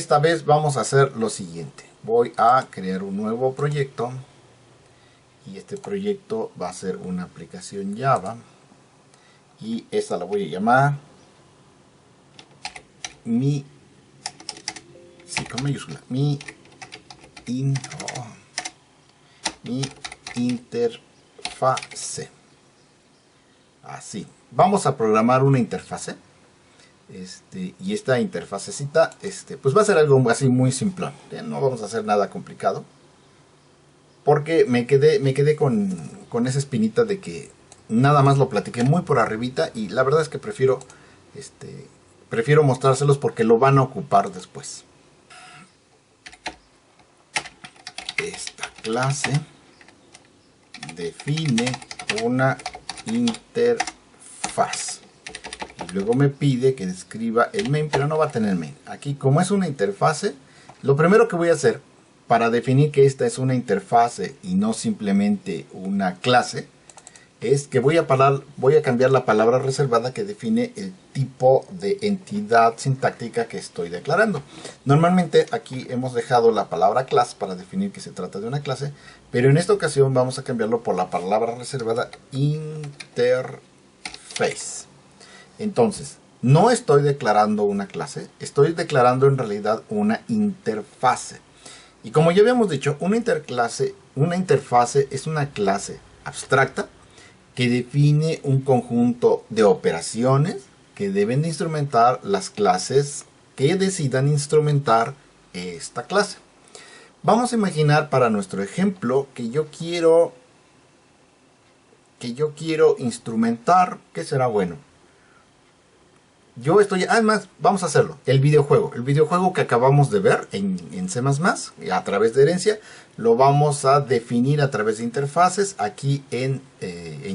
esta vez vamos a hacer lo siguiente. Voy a crear un nuevo proyecto. Y este proyecto va a ser una aplicación Java. Y esta la voy a llamar con mayúscula, mi interfase. Así. Vamos a programar una interfase. Y esta interfacecita, pues va a ser algo así muy simplón. No vamos a hacer nada complicado. Porque me quedé con esa espinita de que nada más lo platiqué muy por arribita. Y la verdad es que prefiero mostrárselos porque lo van a ocupar después. Esta clase define una interfaz. Y luego me pide que describa el main, pero no va a tener main. Aquí, como es una interfase, lo primero que voy a hacer para definir que esta es una interfase y no simplemente una clase, es que voy a cambiar la palabra reservada que define el tipo de entidad sintáctica que estoy declarando. Normalmente aquí hemos dejado la palabra class para definir que se trata de una clase, pero en esta ocasión vamos a cambiarlo por la palabra reservada interface. Entonces, no estoy declarando una clase, estoy declarando en realidad una interfase. Y como ya habíamos dicho, una interfase es una clase abstracta que define un conjunto de operaciones que deben de instrumentar las clases que decidan instrumentar esta clase. Vamos a imaginar para nuestro ejemplo que yo quiero instrumentar, ¿qué será bueno? Además, vamos a hacerlo. El videojuego que acabamos de ver en C++, a través de herencia, lo vamos a definir a través de interfaces aquí en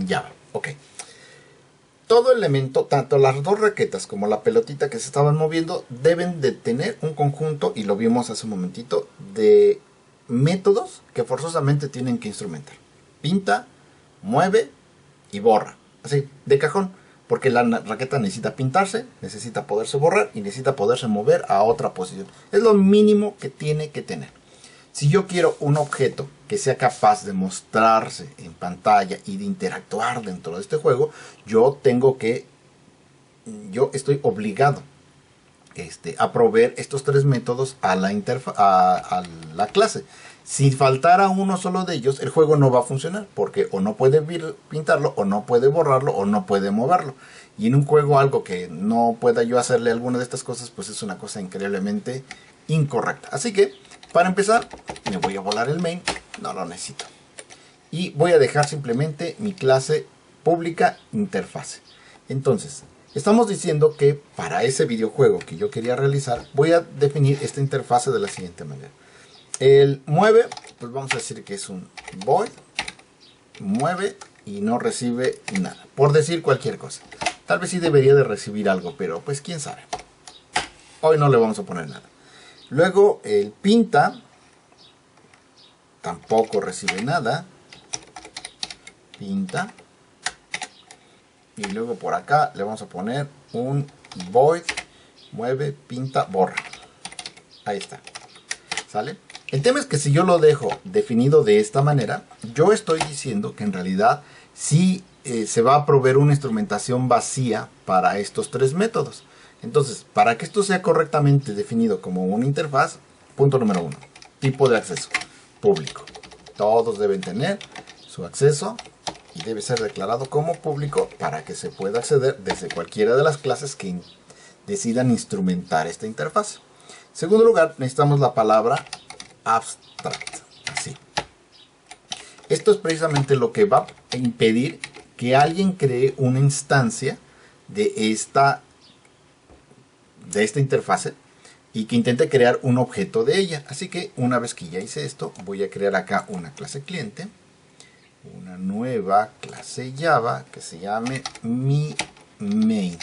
Java. Ok. Todo elemento, tanto las dos raquetas como la pelotita que se estaban moviendo, deben de tener un conjunto, y lo vimos hace un momentito, de métodos que forzosamente tienen que instrumentar. Pinta, mueve y borra. Así, de cajón. Porque la raqueta necesita pintarse, necesita poderse borrar y necesita poderse mover a otra posición. Es lo mínimo que tiene que tener. Si yo quiero un objeto que sea capaz de mostrarse en pantalla y de interactuar dentro de este juego, yo estoy obligado a proveer estos tres métodos a la clase. Si faltara uno solo de ellos, el juego no va a funcionar, porque o no puede pintarlo, o no puede borrarlo, o no puede moverlo. Y en un juego algo que no pueda yo hacerle alguna de estas cosas, pues es una cosa increíblemente incorrecta. Así que, para empezar, me voy a volar el main, no lo necesito. Y voy a dejar simplemente mi clase pública interfase. Entonces, estamos diciendo que para ese videojuego que yo quería realizar, voy a definir esta interfase de la siguiente manera. El mueve, pues vamos a decir que es un void, mueve y no recibe nada. Por decir cualquier cosa. Tal vez sí debería de recibir algo, pero pues quién sabe. Hoy no le vamos a poner nada. Luego el pinta, tampoco recibe nada. Pinta. Y luego por acá le vamos a poner un void, mueve, pinta, borra. Ahí está. ¿Sale? El tema es que si yo lo dejo definido de esta manera, yo estoy diciendo que en realidad sí se va a proveer una instrumentación vacía para estos tres métodos. Entonces, para que esto sea correctamente definido como una interfaz, punto número 1, tipo de acceso, público. Todos deben tener su acceso y debe ser declarado como público para que se pueda acceder desde cualquiera de las clases que decidan instrumentar esta interfaz. En segundo lugar, necesitamos la palabra abstract. Así. Esto es precisamente lo que va a impedir que alguien cree una instancia de esta interfase y que intente crear un objeto de ella. Así que una vez que ya hice esto, voy a crear acá una clase cliente, una nueva clase Java que se llame mi main.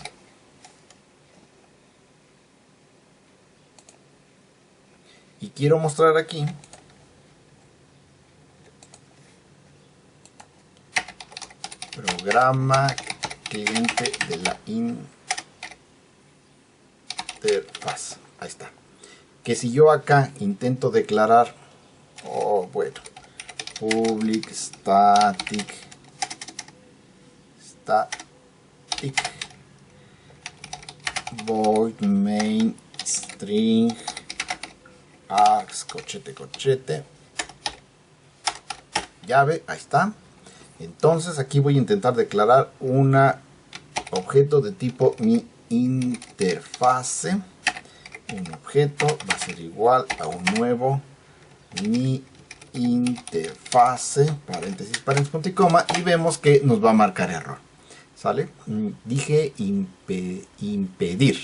Y quiero mostrar aquí programa cliente de la interfaz. Ahí está. que si yo acá intento declarar, public static void main string args cochete llave, ahí está. Entonces aquí voy a intentar declarar un objeto de tipo mi interfase. Un objeto va a ser igual a un nuevo mi interfase, paréntesis, punto y coma, y vemos que nos va a marcar error. ¿Sale? Dije impedir,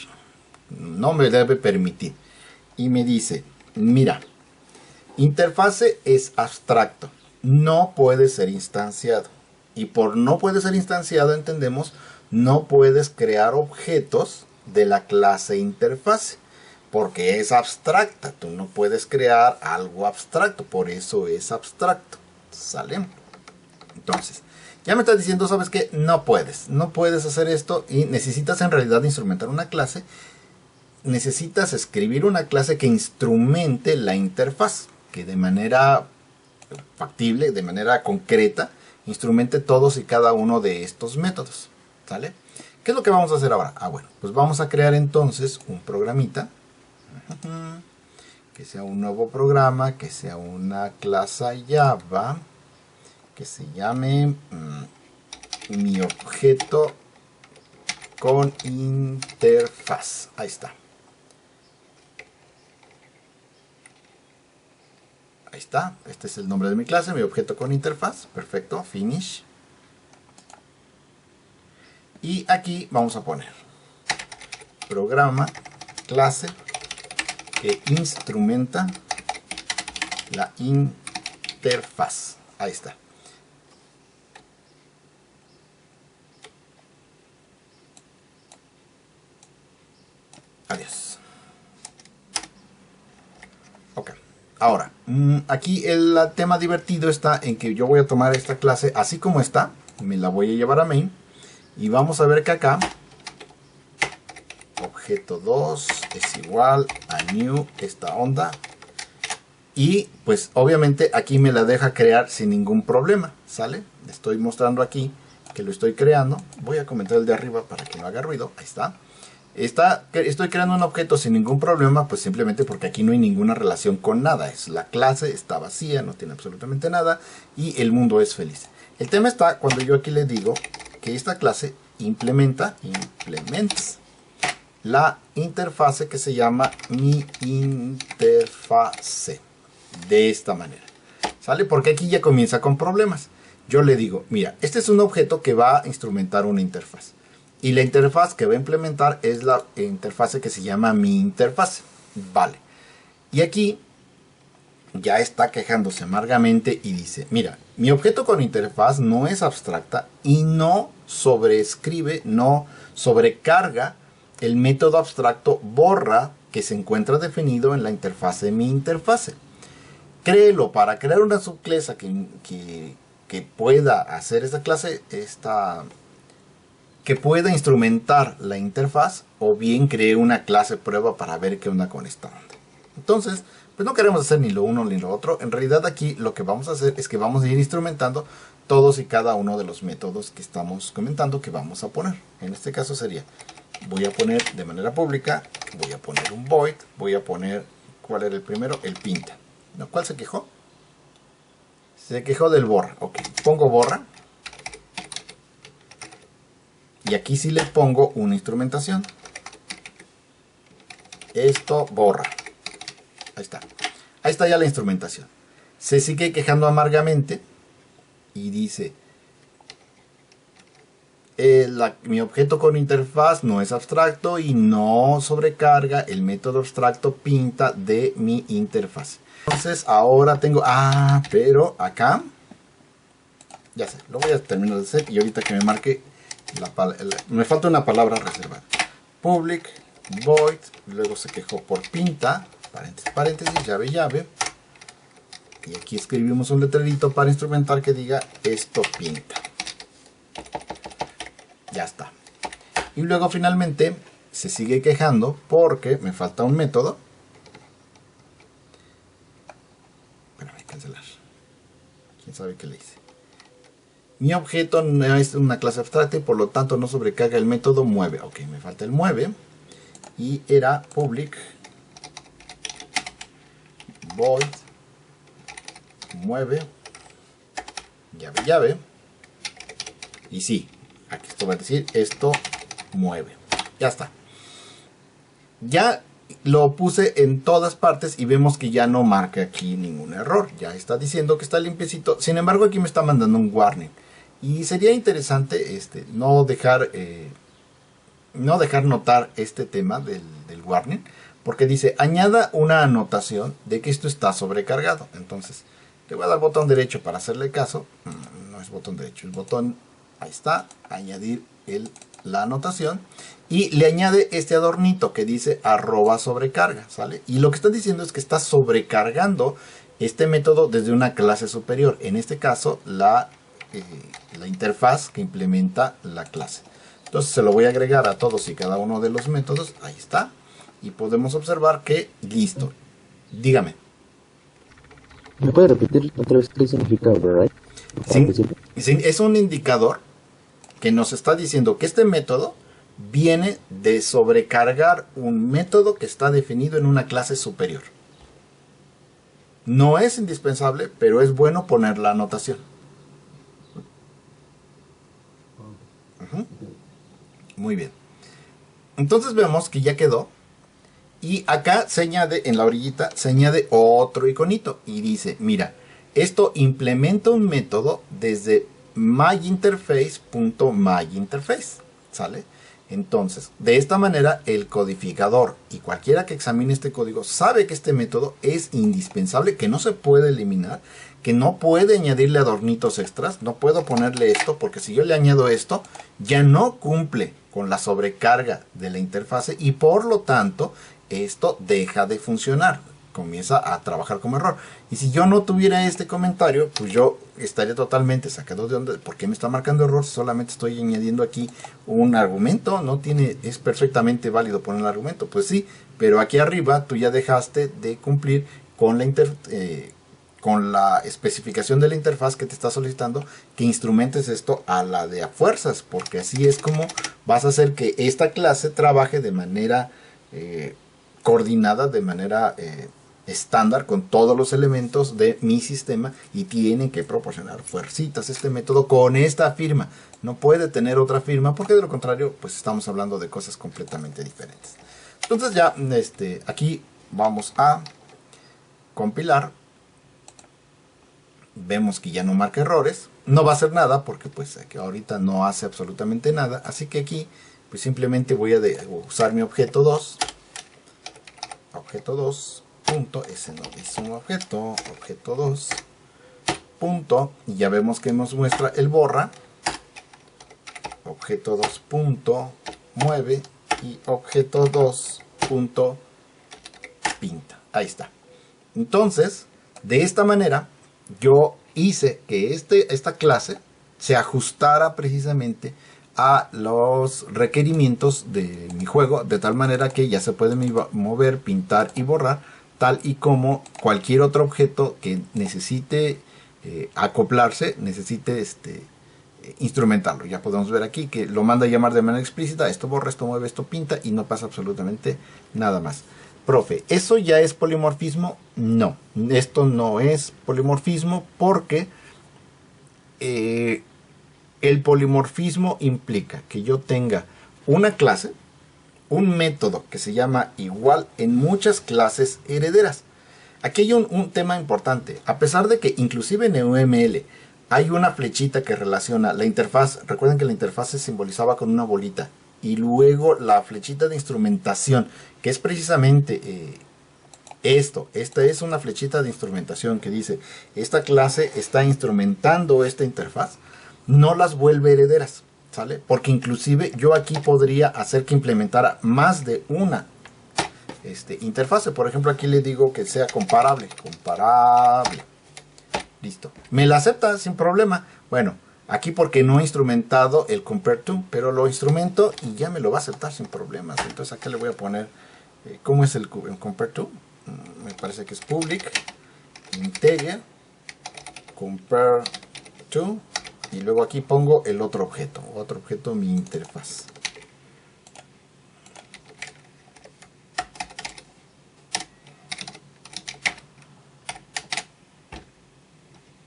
no me debe permitir, y me dice, mira, interfase es abstracto, no puede ser instanciado, y por no puede ser instanciado entendemos no puedes crear objetos de la clase interfase, porque es abstracta, tú no puedes crear algo abstracto, por eso es abstracto. ¿Sale? Entonces, ya me estás diciendo, ¿sabes qué? No puedes hacer esto y necesitas en realidad instrumentar una clase. Necesitas escribir una clase que instrumente la interfaz, que de manera factible, de manera concreta, instrumente todos y cada uno de estos métodos. ¿Sale? ¿Qué es lo que vamos a hacer ahora? Bueno, pues vamos a crear entonces un programita, que sea un nuevo programa, que sea una clase Java, que se llame mi objeto con interfaz. Ahí está. Ahí está. Este es el nombre de mi clase, mi objeto con interfaz. Perfecto. Finish. Y aquí vamos a poner programa clase que instrumenta la interfaz. Ahí está. Adiós. Ok. Ahora, aquí el tema divertido está en que yo voy a tomar esta clase así como está. Me la voy a llevar a main. Y vamos a ver que acá objeto 2 es igual a new esta onda. Y pues obviamente aquí me la deja crear sin ningún problema. ¿Sale? Estoy mostrando aquí que lo estoy creando. Voy a comentar el de arriba para que no haga ruido. Ahí está. Estoy creando un objeto sin ningún problema, pues simplemente porque aquí no hay ninguna relación con nada. La clase está vacía, no tiene absolutamente nada y el mundo es feliz. El tema está cuando yo aquí le digo que esta clase implementa la interfase que se llama mi interfase. De esta manera. ¿Sale? Porque aquí ya comienza con problemas. Yo le digo, mira, este es un objeto que va a instrumentar una interfaz. Y la interfaz que va a implementar es la interfase que se llama mi interfase. Vale. Y aquí ya está quejándose amargamente y dice, mira, mi objeto con interfaz no es abstracta y no sobreescribe, no sobrecarga el método abstracto borra que se encuentra definido en la interfase de mi interfase. Créelo, para crear una subclase que pueda hacer esta clase, que pueda instrumentar la interfaz, o bien cree una clase prueba para ver qué onda con esta onda. Entonces, pues no queremos hacer ni lo uno ni lo otro. En realidad aquí lo que vamos a hacer es que vamos a ir instrumentando todos y cada uno de los métodos que estamos comentando que vamos a poner. En este caso sería, voy a poner de manera pública, voy a poner un void, voy a poner, ¿cuál era el primero? El pinta. ¿No? ¿Cuál se quejó? Se quejó del borra. Ok, pongo borra. Y aquí sí le pongo una instrumentación. Esto borra. Ahí está. Ahí está ya la instrumentación. Se sigue quejando amargamente. Y dice, mi objeto con interfaz no es abstracto y no sobrecarga el método abstracto pinta de mi interfaz. Entonces ahora tengo, pero acá, ya sé, lo voy a terminar de hacer y ahorita que me marque, me falta una palabra reservada. Public, void, luego se quejó por pinta, paréntesis, paréntesis, llave, llave. Y aquí escribimos un letrerito para instrumentar que diga esto pinta. Ya está. Y luego finalmente se sigue quejando porque me falta un método. quién sabe qué le hice. Mi objeto no es una clase abstracta y por lo tanto no sobrecarga el método mueve. Ok, me falta el mueve. Y era public void mueve llave llave. Y sí, aquí esto va a decir esto mueve. Ya está. Ya lo puse en todas partes y vemos que ya no marca aquí ningún error. Ya está diciendo que está limpiecito. Sin embargo, aquí me está mandando un warning. Y sería interesante no dejar notar este tema del warning. Porque dice, añada una anotación de que esto está sobrecargado. Entonces, le voy a dar botón derecho para hacerle caso. No es botón derecho, el botón, ahí está, añadir la anotación. Y le añade este adornito que dice @sobrecarga, ¿sale? Y lo que está diciendo es que está sobrecargando este método desde una clase superior. En este caso, la interfaz que implementa la clase. Entonces se lo voy a agregar a todos y cada uno de los métodos. Ahí está. Y podemos observar que listo. Dígame. ¿Me puede repetir otra vez qué significa override? Es un indicador que nos está diciendo que este método viene de sobrecargar un método que está definido en una clase superior. No es indispensable, pero es bueno poner la anotación. Muy bien. Entonces vemos que ya quedó. Y acá se añade, en la orillita, se añade otro iconito. Y dice, mira, esto implementa un método desde myInterface.myInterface. ¿Sale? Entonces, de esta manera, el codificador y cualquiera que examine este código sabe que este método es indispensable, que no se puede eliminar, que no puede añadirle adornitos extras. No puedo ponerle esto, porque si yo le añado esto, ya no cumple con la sobrecarga de la interfase y por lo tanto esto deja de funcionar, comienza a trabajar como error. Y si yo no tuviera este comentario, pues yo estaría totalmente sacado de onda. ¿Por qué me está marcando error si solamente estoy añadiendo aquí un argumento? No tiene, es perfectamente válido poner el argumento. Pues sí, pero aquí arriba tú ya dejaste de cumplir con la especificación de la interfaz que te está solicitando que instrumentes esto a la de a fuerzas, porque así es como vas a hacer que esta clase trabaje de manera coordinada, de manera estándar con todos los elementos de mi sistema, y tienen que proporcionar fuercitas este método con esta firma. No puede tener otra firma porque de lo contrario pues estamos hablando de cosas completamente diferentes. Entonces ya aquí vamos a compilar. Vemos que ya no marca errores. No va a hacer nada porque pues que ahorita no hace absolutamente nada. Así que aquí pues simplemente voy a usar mi objeto 2. Objeto 2. Punto. Ese no es un objeto. Objeto 2. Punto. Y ya vemos que nos muestra el borra. Objeto 2. Punto. Mueve. Y objeto 2. Punto. Pinta. Ahí está. Entonces, de esta manera yo hice que esta clase se ajustara precisamente a los requerimientos de mi juego, de tal manera que ya se puede mover, pintar y borrar, tal y como cualquier otro objeto que necesite acoplarse, necesite instrumentarlo. Ya podemos ver aquí que lo manda a llamar de manera explícita, esto borra, esto mueve, esto pinta, y no pasa absolutamente nada más. Profe, ¿eso ya es polimorfismo? No, esto no es polimorfismo porque el polimorfismo implica que yo tenga una clase, un método que se llama igual en muchas clases herederas. Aquí hay un tema importante. A pesar de que inclusive en UML hay una flechita que relaciona la interfaz. Recuerden que la interfaz se simbolizaba con una bolita. Y luego la flechita de instrumentación, que es precisamente esto. Esta es una flechita de instrumentación que dice, esta clase está instrumentando esta interfaz. No las vuelve herederas, ¿sale? Porque inclusive yo aquí podría hacer que implementara más de una interfase. Por ejemplo, aquí le digo que sea comparable. Comparable. Listo. Me la acepta sin problema. Bueno, aquí porque no he instrumentado el compare to, pero lo instrumento y ya me lo va a aceptar sin problemas. Entonces acá le voy a poner, ¿cómo es el compare to? Me parece que es public integer compare to, y luego aquí pongo el otro objeto, mi interfaz.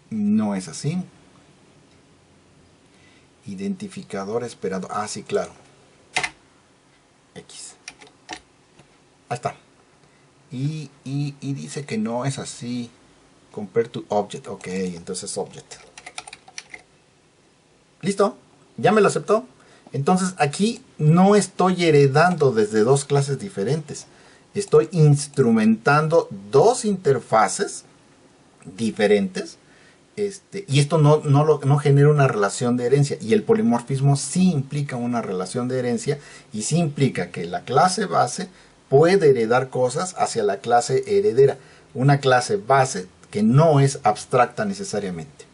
No es así. Identificador esperado. Ah, sí, claro. X. Ahí está. Y dice que no es así. Compare to object. Ok, entonces object. ¿Listo? ¿Ya me lo aceptó? Entonces aquí no estoy heredando desde dos clases diferentes. Estoy instrumentando dos interfaces diferentes. Y esto no genera una relación de herencia, y el polimorfismo sí implica una relación de herencia, y sí implica que la clase base puede heredar cosas hacia la clase heredera, una clase base que no es abstracta necesariamente.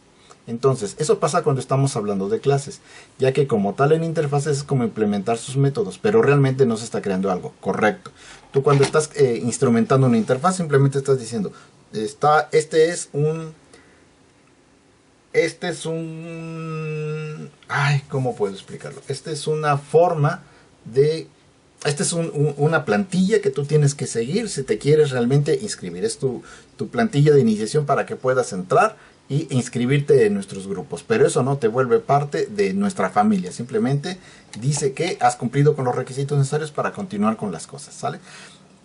Entonces, eso pasa cuando estamos hablando de clases, ya que como tal en interfaces es como implementar sus métodos, pero realmente no se está creando algo, correcto. Tú cuando estás instrumentando una interfaz simplemente estás diciendo, este es un... Ay, ¿cómo puedo explicarlo? Esta es una forma de... Esta es una plantilla que tú tienes que seguir si te quieres realmente inscribir. Es tu plantilla de iniciación para que puedas entrar y inscribirte en nuestros grupos. Pero eso no te vuelve parte de nuestra familia. Simplemente dice que has cumplido con los requisitos necesarios para continuar con las cosas, ¿sale?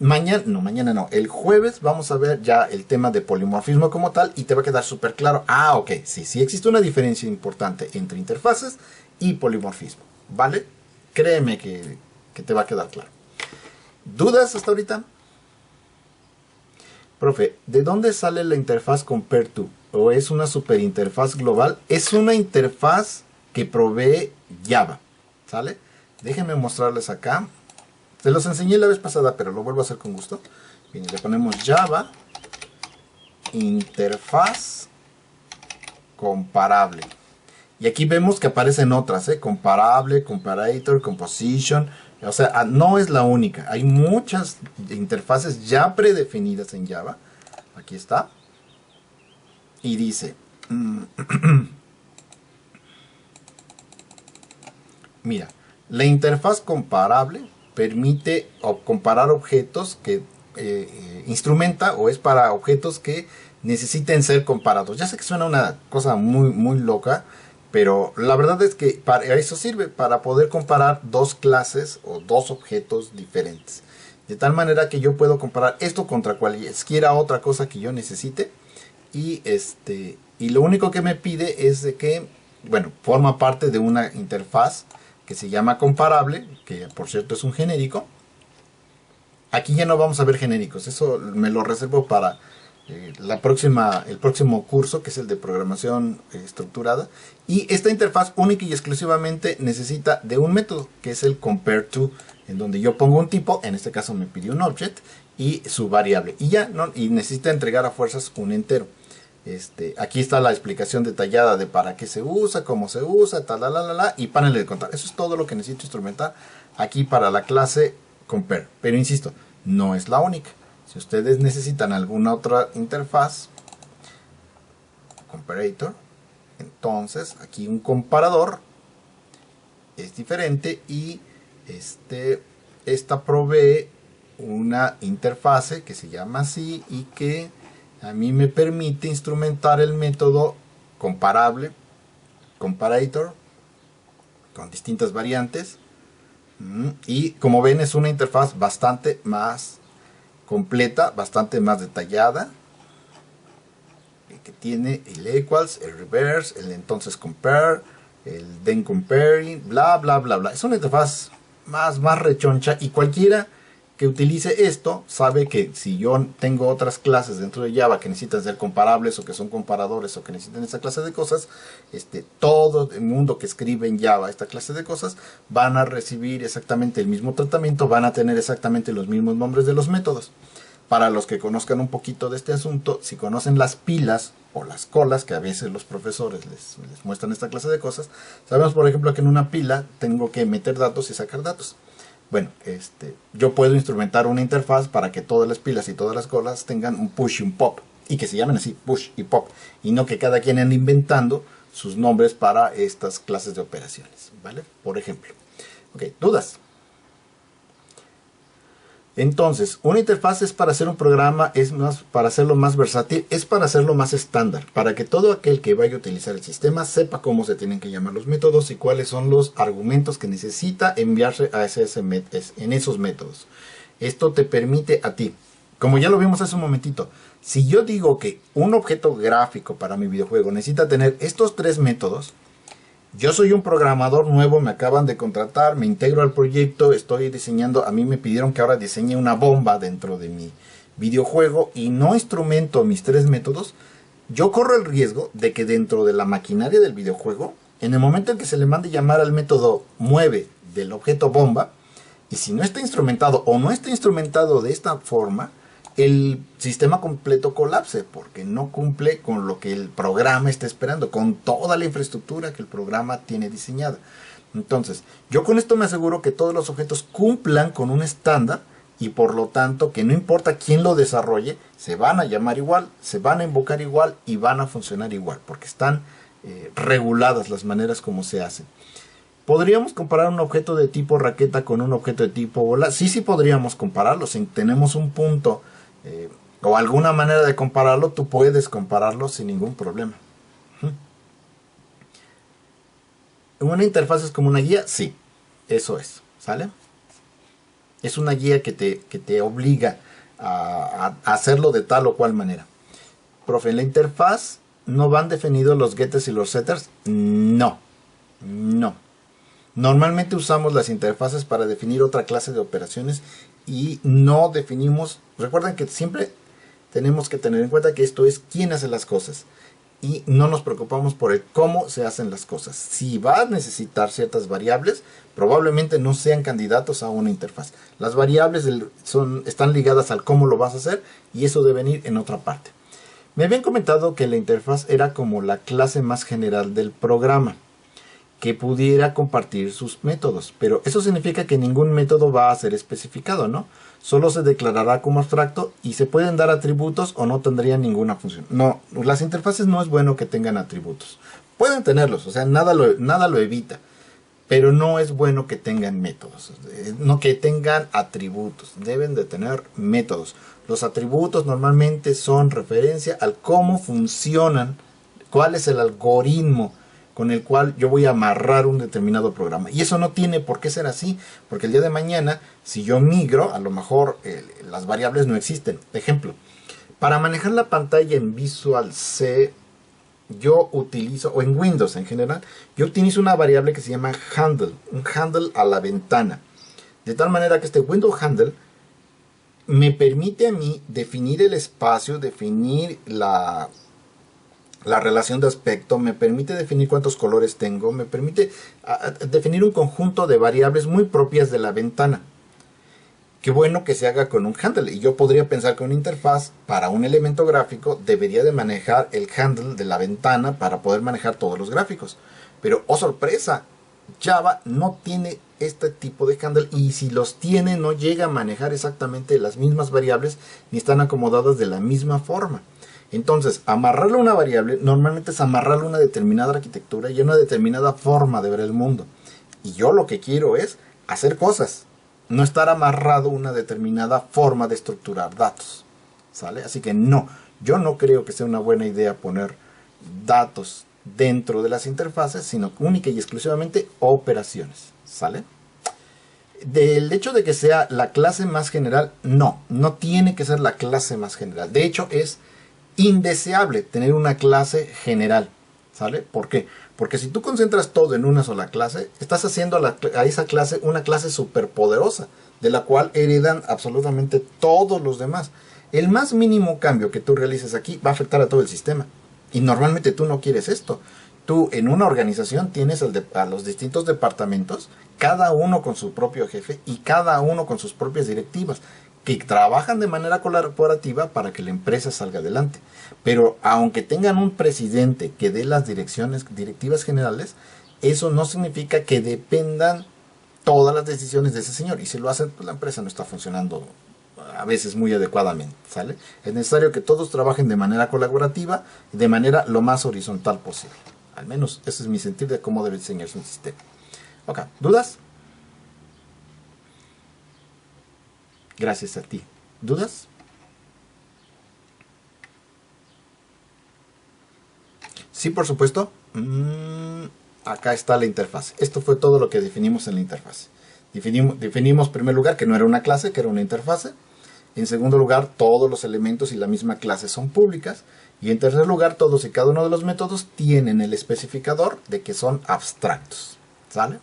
Mañana no, el jueves vamos a ver ya el tema de polimorfismo como tal y te va a quedar súper claro. Ah, ok, sí existe una diferencia importante entre interfaces y polimorfismo, ¿vale? Créeme que te va a quedar claro. ¿Dudas hasta ahorita? Profe, ¿de dónde sale la interfaz compare to? ¿O es una superinterfaz global? Es una interfaz que provee Java, ¿sale? Déjenme mostrarles acá. Se los enseñé la vez pasada, pero lo vuelvo a hacer con gusto. Bien, le ponemos Java interfaz comparable. Y aquí vemos que aparecen otras, comparable, comparator, composition. O sea, no es la única. Hay muchas interfaces ya predefinidas en Java. Aquí está. Y dice... Mira, la interfaz comparable permite comparar objetos que instrumenta o es para objetos que necesiten ser comparados. Ya sé que suena una cosa muy loca, pero la verdad es que para eso sirve, para poder comparar dos clases o dos objetos diferentes. De tal manera que yo puedo comparar esto contra cualquiera otra cosa que yo necesite. Y lo único que me pide es de que, bueno, forma parte de una interfaz que se llama comparable, que por cierto es un genérico. Aquí ya no vamos a ver genéricos, eso me lo reservo para el próximo curso, que es el de programación estructurada. Y esta interfaz única y exclusivamente necesita de un método, que es el compare to, en donde yo pongo un tipo, en este caso me pidió un object, y su variable. Y ya, ¿no? Y necesita entregar a fuerzas un entero. Aquí está la explicación detallada de para qué se usa, cómo se usa, y panel de control. Eso es todo lo que necesito instrumentar aquí para la clase compare. Pero insisto, no es la única. Si ustedes necesitan alguna otra interfaz, comparator, entonces aquí un comparador es diferente y esta provee una interfase que se llama así y que a mí me permite instrumentar el método comparable, comparator, con distintas variantes. Y como ven es una interfaz bastante más completa, bastante más detallada, que tiene el equals, el reverse, el entonces compare, el then comparing, bla. Es una interfaz más rechoncha, y cualquiera que utilice esto sabe que si yo tengo otras clases dentro de Java que necesitan ser comparables o que son comparadores o que necesitan esa clase de cosas, todo el mundo que escribe en Java esta clase de cosas van a recibir exactamente el mismo tratamiento, van a tener exactamente los mismos nombres de los métodos. Para los que conozcan un poquito de este asunto, si conocen las pilas o las colas, que a veces los profesores les muestran esta clase de cosas, sabemos por ejemplo que en una pila tengo que meter datos y sacar datos. Bueno, yo puedo instrumentar una interfaz para que todas las pilas y todas las colas tengan un push y un pop. y que se llamen así, push y pop, y no que cada quien ande inventando sus nombres para estas clases de operaciones, ¿vale? Por ejemplo. Ok, ¿dudas? Entonces, una interfaz es para hacer un programa, es más para hacerlo más versátil, es para hacerlo más estándar, para que todo aquel que vaya a utilizar el sistema sepa cómo se tienen que llamar los métodos y cuáles son los argumentos que necesita enviarse a en esos métodos. Esto te permite a ti, como ya lo vimos hace un momentito, si yo digo que un objeto gráfico para mi videojuego necesita tener estos 3 métodos, yo soy un programador nuevo, me acaban de contratar, me integro al proyecto, estoy diseñando, a mí me pidieron que ahora diseñe una bomba dentro de mi videojuego y no instrumento mis 3 métodos, yo corro el riesgo de que dentro de la maquinaria del videojuego, en el momento en que se le mande llamar al método mueve del objeto bomba, y si no está instrumentado o no está instrumentado de esta forma, el sistema completo colapse porque no cumple con lo que el programa está esperando, con toda la infraestructura que el programa tiene diseñada. Entonces, yo con esto me aseguro que todos los objetos cumplan con un estándar y por lo tanto que no importa quién lo desarrolle, se van a llamar igual, se van a invocar igual y van a funcionar igual porque están reguladas las maneras como se hacen. ¿Podríamos comparar un objeto de tipo raqueta con un objeto de tipo bola? Sí, sí podríamos compararlo. Si tenemos un punto o alguna manera de compararlo, tú puedes compararlo sin ningún problema. ¿Una interfaz es como una guía? Sí, eso es, ¿sale? Es una guía que te obliga a hacerlo de tal o cual manera. Profe, ¿en la interfaz no van definidos los getters y los setters? No, no. Normalmente usamos las interfaces para definir otra clase de operaciones y no definimos, recuerden que siempre tenemos que tener en cuenta que esto es quién hace las cosas y no nos preocupamos por el cómo se hacen las cosas. Si va a necesitar ciertas variables, probablemente no sean candidatos a una interfaz. Las variables están ligadas al cómo lo vas a hacer y eso debe venir en otra parte. Me habían comentado que la interfaz era como la clase más general del programa, que pudiera compartir sus métodos, pero eso significa que ningún método va a ser especificado, ¿no? Solo se declarará como abstracto y se pueden dar atributos o no tendrían ninguna función. No, las interfaces no es bueno que tengan atributos. Pueden tenerlos, o sea, nada lo evita, pero no es bueno que tengan métodos, no que tengan atributos, deben de tener métodos. Los atributos normalmente son referencia al cómo funcionan, cuál es el algoritmo con el cual yo voy a amarrar un determinado programa. Y eso no tiene por qué ser así, porque el día de mañana, si yo migro, a lo mejor las variables no existen. Ejemplo, para manejar la pantalla en Visual C, yo utilizo, o en Windows en general, yo utilizo una variable que se llama handle, un handle a la ventana. De tal manera que este window handle me permite a mí definir el espacio, definir la relación de aspecto, me permite definir cuántos colores tengo, me permite definir un conjunto de variables muy propias de la ventana. Qué bueno que se haga con un handle. Y yo podría pensar que una interfaz para un elemento gráfico debería de manejar el handle de la ventana para poder manejar todos los gráficos. Pero, oh sorpresa, Java no tiene este tipo de handle y si los tiene no llega a manejar exactamente las mismas variables ni están acomodadas de la misma forma. Entonces, amarrarle a una variable normalmente es amarrarle a una determinada arquitectura y a una determinada forma de ver el mundo. Y yo lo que quiero es hacer cosas, no estar amarrado a una determinada forma de estructurar datos, ¿sale? Así que no, yo no creo que sea una buena idea poner datos dentro de las interfaces, sino única y exclusivamente operaciones, ¿sale? Del hecho de que sea la clase más general, no tiene que ser la clase más general. De hecho, es indeseable tener una clase general, ¿sale? ¿Por qué? Porque si tú concentras todo en una sola clase, estás haciendo a esa clase una clase superpoderosa, de la cual heredan absolutamente todos los demás. El más mínimo cambio que tú realices aquí va a afectar a todo el sistema. Y normalmente tú no quieres esto. Tú en una organización tienes a los distintos departamentos, cada uno con su propio jefe y cada uno con sus propias directivas, que trabajan de manera colaborativa para que la empresa salga adelante. Pero aunque tengan un presidente que dé las directivas generales, eso no significa que dependan todas las decisiones de ese señor. Y si lo hacen, pues la empresa no está funcionando a veces muy adecuadamente, ¿sale? Es necesario que todos trabajen de manera colaborativa y de manera lo más horizontal posible. Al menos ese es mi sentir de cómo debe diseñarse un sistema. Ok, ¿dudas? Gracias a ti. ¿Dudas? Sí, por supuesto. Acá está la interfaz. Esto fue todo lo que definimos en la interfaz. Definimos en primer lugar que no era una clase, que era una interfaz. En segundo lugar, todos los elementos y la misma clase son públicas. Y en tercer lugar, todos y cada uno de los métodos tienen el especificador de que son abstractos. ¿Sale?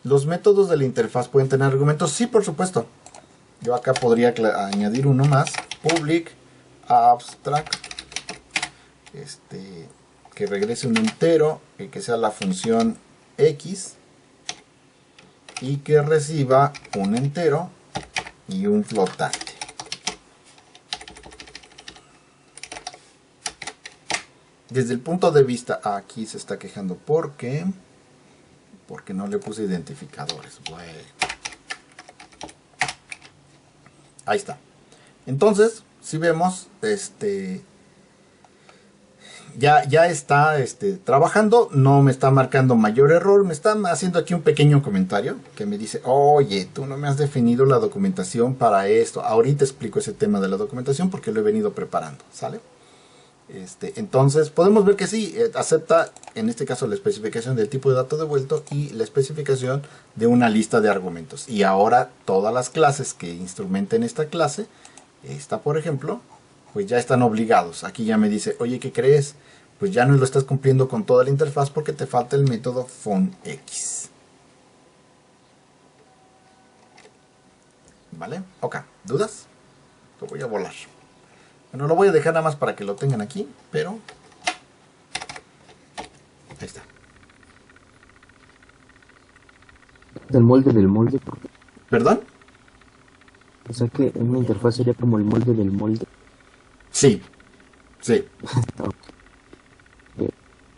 ¿Los métodos de la interfaz pueden tener argumentos? Sí, por supuesto. Yo acá podría añadir uno más. Public abstract. Que regrese un entero, que sea la función x. Y que reciba un entero y un flotante. Desde el punto de vista, aquí se está quejando porque no le puse identificadores. Bueno. Ahí está. Entonces, si vemos, ya está trabajando, no me está marcando mayor error, me está haciendo aquí un pequeño comentario que me dice, oye, tú no me has definido la documentación para esto. Ahorita explico ese tema de la documentación porque lo he venido preparando, ¿sale? Entonces podemos ver que sí, acepta en este caso la especificación del tipo de dato devuelto y la especificación de una lista de argumentos. Y ahora todas las clases que instrumenten esta clase, esta por ejemplo, pues ya están obligados. Aquí ya me dice, oye, ¿qué crees? Pues ya no lo estás cumpliendo con toda la interfaz porque te falta el método FONX. ¿Vale? Ok, ¿dudas? Lo voy a volar. Bueno, lo voy a dejar nada más para que lo tengan aquí, pero ahí está. Del molde del molde. ¿Perdón? O sea que una interfaz sería como el molde del molde. Sí, sí.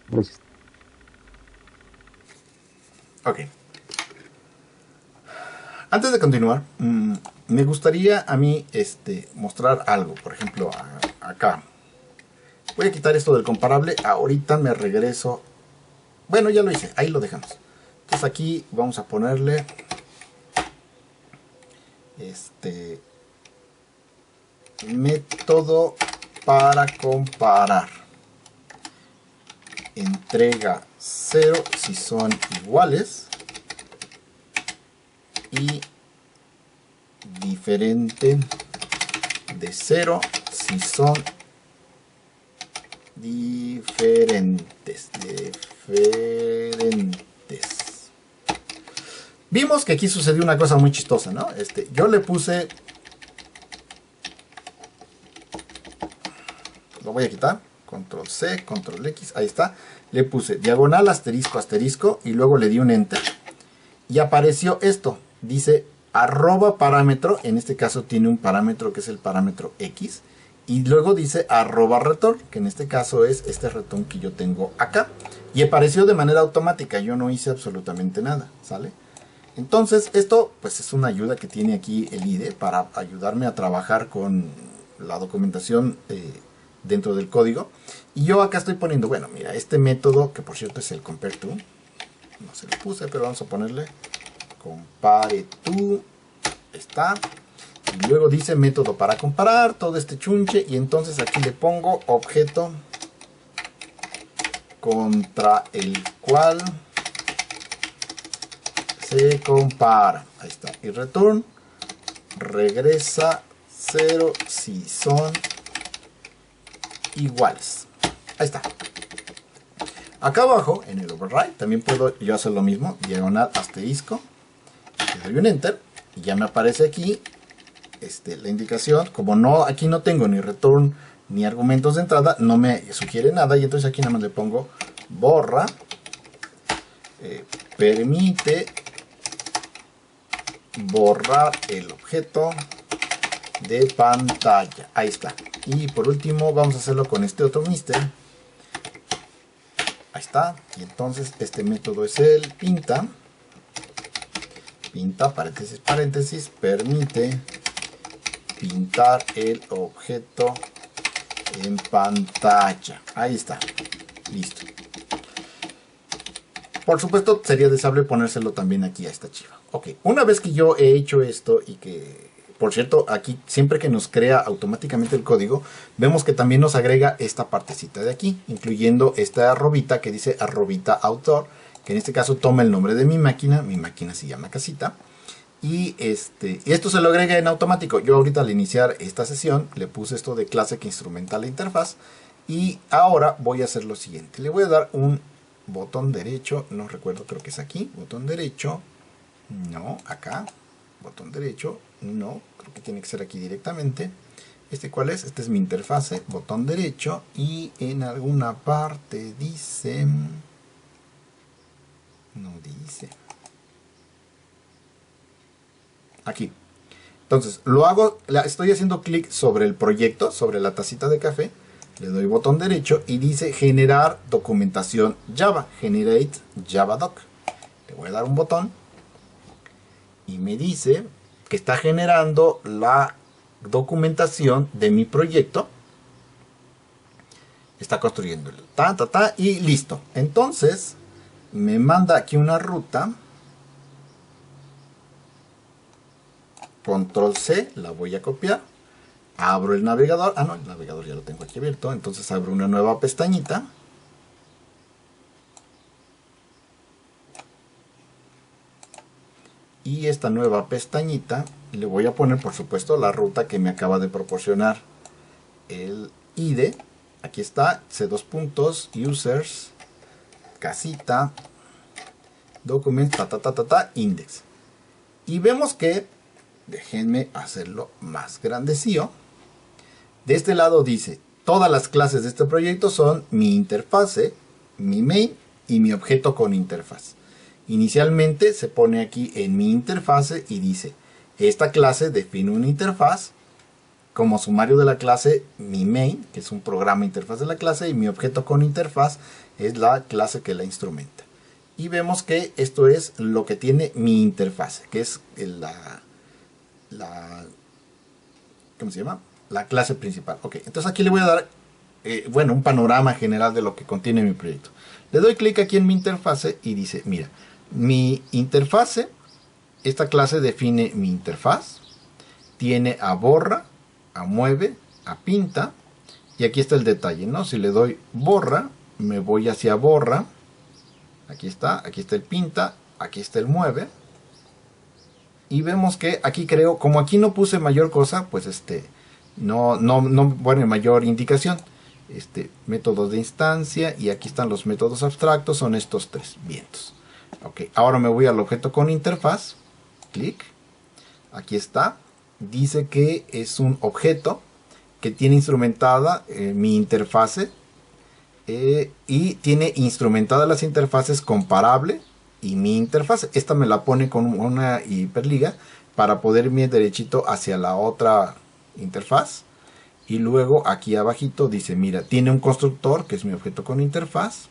Gracias. Ok. Antes de continuar, me gustaría a mí mostrar algo. Por ejemplo, acá. Voy a quitar esto del comparable. Ahorita me regreso. Bueno, ya lo hice. Ahí lo dejamos. Entonces aquí vamos a ponerle método para comparar. Entrega 0 si son iguales. Y diferente de 0 si son diferentes. Vimos que aquí sucedió una cosa muy chistosa, ¿no? Yo le puse, lo voy a quitar, control C, control X, ahí está. Le puse diagonal asterisco asterisco y luego le di un enter y apareció esto. Dice arroba parámetro, en este caso tiene un parámetro que es el parámetro X, y luego dice arroba return, que en este caso es este return que yo tengo acá, y apareció de manera automática, yo no hice absolutamente nada, ¿sale? Entonces esto pues es una ayuda que tiene aquí el IDE para ayudarme a trabajar con la documentación dentro del código, y yo acá estoy poniendo, bueno, mira, este método, que por cierto es el compare to, no se lo puse, pero vamos a ponerle compare to, está, y luego dice método para comparar, todo este chunche, y entonces aquí le pongo objeto contra el cual se compara, ahí está, y return regresa 0 si son iguales, ahí está. Acá abajo en el override también puedo yo hacer lo mismo, diagonal asterisco, le doy un enter y ya me aparece aquí la indicación. Como no, aquí no tengo ni return ni argumentos de entrada, no me sugiere nada, y entonces aquí nada más le pongo borra, permite borrar el objeto de pantalla, ahí está. Y por último vamos a hacerlo con este otro mister, ahí está. Y entonces este método es el pinta pinta, paréntesis, paréntesis, permite pintar el objeto en pantalla. Ahí está, listo. Por supuesto sería deseable ponérselo también aquí a esta chiva. Ok, una vez que yo he hecho esto y que, por cierto, aquí siempre que nos crea automáticamente el código, vemos que también nos agrega esta partecita de aquí, incluyendo esta arrobita que dice arrobita autor, que en este caso toma el nombre de mi máquina se llama casita, y esto se lo agrega en automático. Yo ahorita al iniciar esta sesión le puse esto de clase que instrumenta la interfaz, y ahora voy a hacer lo siguiente, le voy a dar un botón derecho, no recuerdo, creo que es aquí, botón derecho, no, acá, botón derecho, no, creo que tiene que ser aquí directamente. ¿Cuál es? Este es mi interfase, botón derecho, y en alguna parte dice, no dice, aquí. Entonces, lo hago, estoy haciendo clic sobre el proyecto, sobre la tacita de café, le doy botón derecho y dice generar documentación Java, generate Java doc. Le voy a dar un botón y me dice que está generando la documentación de mi proyecto. Está construyendo el y listo. Entonces me manda aquí una ruta. Control C, la voy a copiar. Abro el navegador. Ah, no, el navegador ya lo tengo aquí abierto. Entonces abro una nueva pestañita. Y esta nueva pestañita le voy a poner, por supuesto, la ruta que me acaba de proporcionar el IDE. Aquí está, C2 puntos, users, casita, documents, index. Y vemos que, déjenme hacerlo más grandecillo. De este lado dice, todas las clases de este proyecto son mi interfase, mi main y mi objeto con interfaz. Inicialmente se pone aquí en mi interfase y dice, esta clase define una interfaz. Como sumario de la clase, mi main, que es un programa interfaz de la clase, y mi objeto con interfaz es la clase que la instrumenta. Y vemos que esto es lo que tiene mi interfase, que es ¿cómo se llama? La clase principal. Ok, entonces aquí le voy a dar un panorama general de lo que contiene mi proyecto. Le doy clic aquí en mi interfase y dice, mira, mi interfase, esta clase define mi interfaz, tiene a borra, a mueve, a pinta, y aquí está el detalle, ¿no? Si le doy borra, me voy hacia borra, aquí está el pinta, aquí está el mueve, y vemos que aquí creo, como aquí no puse mayor cosa, pues no pone mayor indicación. Métodos de instancia, y aquí están los métodos abstractos, son estos tres, vientos. Ok, ahora me voy al objeto con interfaz, clic, aquí está, dice que es un objeto que tiene instrumentada mi interfase, y tiene instrumentadas las interfaces comparable y mi interfaz. Esta me la pone con una hiperliga para poder irme derechito hacia la otra interfaz. Y luego aquí abajito dice, mira, tiene un constructor que es mi objeto con interfaz.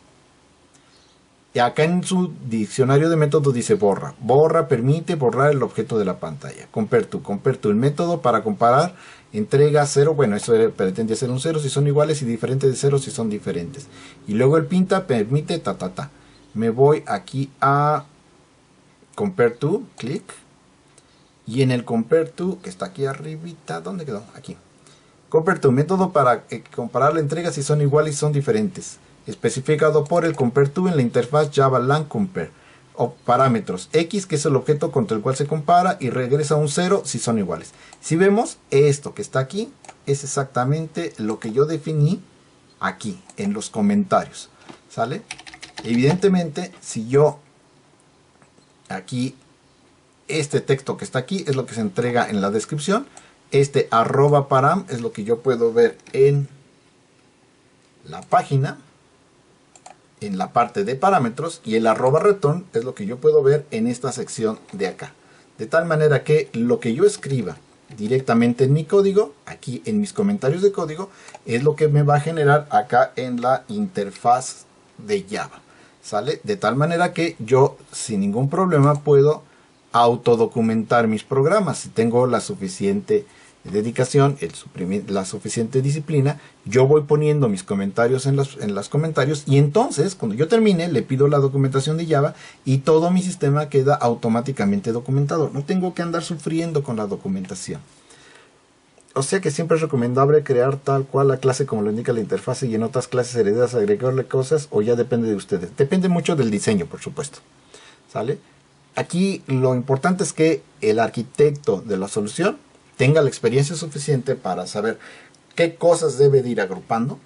Y acá en su diccionario de métodos dice borra. Borra permite borrar el objeto de la pantalla. Compare to, el método para comparar entrega 0. Bueno, eso pretende ser un 0 si son iguales y diferentes de 0 si son diferentes. Y luego el pinta permite Me voy aquí a compare to, clic. Y en el compare to, que está aquí arribita, ¿dónde quedó? Aquí. Compare to, método para comparar la entrega si son iguales y son diferentes. Especificado por el compare to en la interfaz Java Lang Compare. O parámetros X, que es el objeto contra el cual se compara, y regresa a un 0 si son iguales. Si vemos, esto que está aquí es exactamente lo que yo definí aquí en los comentarios. ¿Sale? Evidentemente, si yo aquí, este texto que está aquí es lo que se entrega en la descripción. @param es lo que yo puedo ver en la página, en la parte de parámetros, y el @return es lo que yo puedo ver en esta sección de acá. De tal manera que lo que yo escriba directamente en mi código, aquí en mis comentarios de código, es lo que me va a generar acá en la interfaz de Java. ¿Sale? De tal manera que yo sin ningún problema puedo autodocumentar mis programas. Si tengo la suficiente dedicación, la suficiente disciplina, yo voy poniendo mis comentarios en los comentarios, y entonces cuando yo termine le pido la documentación de Java y todo mi sistema queda automáticamente documentado. No tengo que andar sufriendo con la documentación. O sea que siempre es recomendable crear tal cual la clase como lo indica la interfaz, y en otras clases heredadas agregarle cosas, o ya depende de ustedes. Depende mucho del diseño, por supuesto. ¿Sale? Aquí lo importante es que el arquitecto de la solución tenga la experiencia suficiente para saber qué cosas debe de ir agrupando